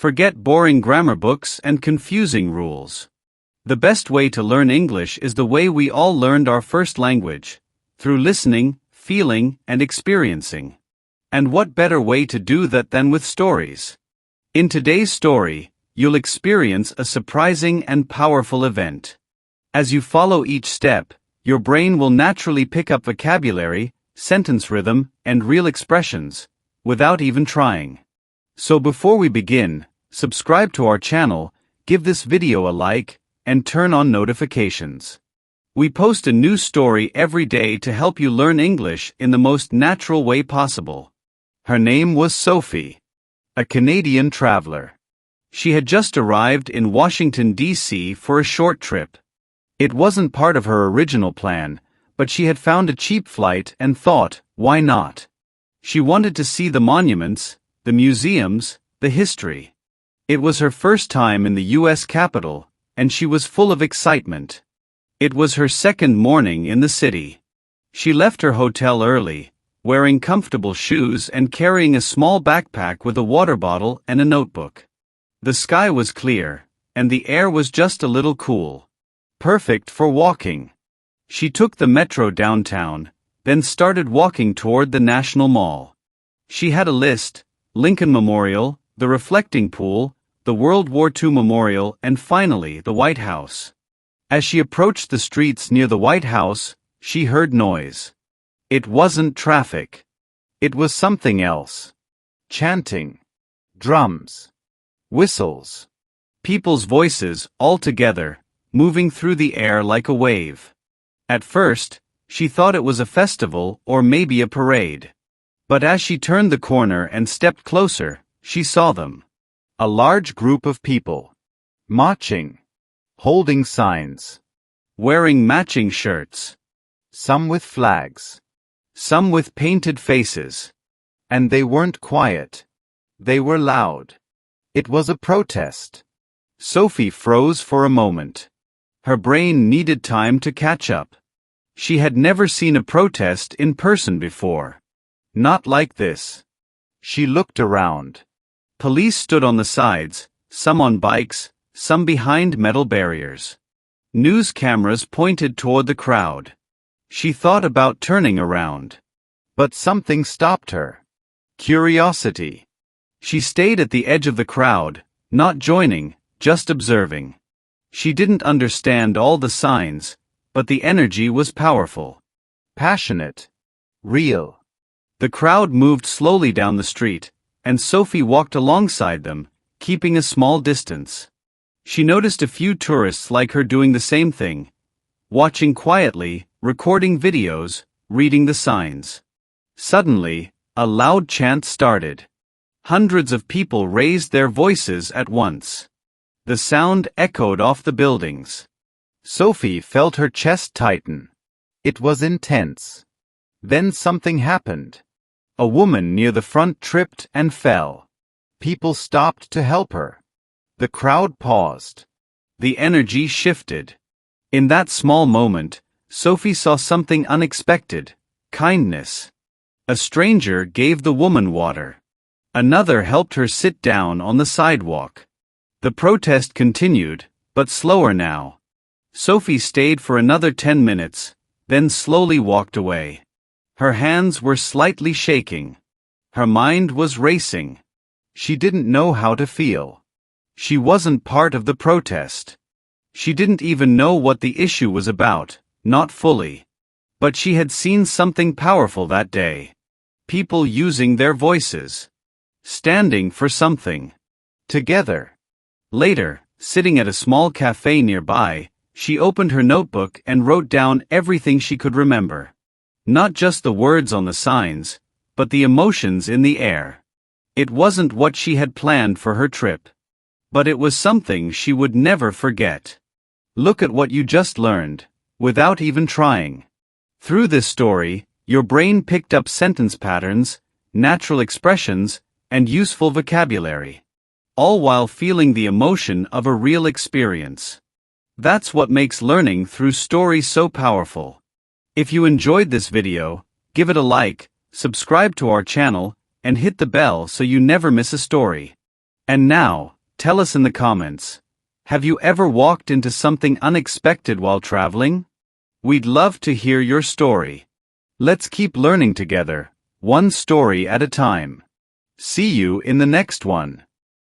Forget boring grammar books and confusing rules. The best way to learn English is the way we all learned our first language, through listening, feeling, and experiencing. And what better way to do that than with stories? In today's story, you'll experience a surprising and powerful event. As you follow each step, your brain will naturally pick up vocabulary, sentence rhythm, and real expressions, without even trying. So before we begin, subscribe to our channel, give this video a like, and turn on notifications. We post a new story every day to help you learn English in the most natural way possible. Her name was Sophie, a Canadian traveler. She had just arrived in Washington, D.C. for a short trip. It wasn't part of her original plan, but she had found a cheap flight and thought, why not? She wanted to see the monuments, the museums, the history. It was her first time in the U.S. capital, and she was full of excitement. It was her second morning in the city. She left her hotel early, wearing comfortable shoes and carrying a small backpack with a water bottle and a notebook. The sky was clear, and the air was just a little cool. Perfect for walking. She took the metro downtown, then started walking toward the National Mall. She had a list: Lincoln Memorial, the Reflecting Pool, the World War II Memorial, and finally the White House. As she approached the streets near the White House, she heard noise. It wasn't traffic. It was something else. Chanting. Drums. Whistles. People's voices, all together, moving through the air like a wave. At first, she thought it was a festival or maybe a parade. But as she turned the corner and stepped closer, she saw them. A large group of people. Marching. Holding signs. Wearing matching shirts. Some with flags. Some with painted faces. And they weren't quiet. They were loud. It was a protest. Sophie froze for a moment. Her brain needed time to catch up. She had never seen a protest in person before. Not like this. She looked around. Police stood on the sides, some on bikes, some behind metal barriers. News cameras pointed toward the crowd. She thought about turning around. But something stopped her. Curiosity. She stayed at the edge of the crowd, not joining, just observing. She didn't understand all the signs, but the energy was powerful. Passionate. Real. The crowd moved slowly down the street, and Sophie walked alongside them, keeping a small distance. She noticed a few tourists like her doing the same thing, watching quietly, recording videos, reading the signs. Suddenly, a loud chant started. Hundreds of people raised their voices at once. The sound echoed off the buildings. Sophie felt her chest tighten. It was intense. Then something happened. A woman near the front tripped and fell. People stopped to help her. The crowd paused. The energy shifted. In that small moment, Sophie saw something unexpected: kindness. A stranger gave the woman water. Another helped her sit down on the sidewalk. The protest continued, but slower now. Sophie stayed for another 10 minutes, then slowly walked away. Her hands were slightly shaking. Her mind was racing. She didn't know how to feel. She wasn't part of the protest. She didn't even know what the issue was about, not fully. But she had seen something powerful that day. People using their voices. Standing for something. Together. Later, sitting at a small cafe nearby, she opened her notebook and wrote down everything she could remember. Not just the words on the signs, but the emotions in the air. It wasn't what she had planned for her trip. But it was something she would never forget. Look at what you just learned, without even trying. Through this story, your brain picked up sentence patterns, natural expressions, and useful vocabulary. All while feeling the emotion of a real experience. That's what makes learning through stories so powerful. If you enjoyed this video, give it a like, subscribe to our channel, and hit the bell so you never miss a story. And now, Tell us in the comments. Have you ever walked into something unexpected while traveling? We'd love to hear your story. Let's keep learning together, one story at a time. See you in the next one.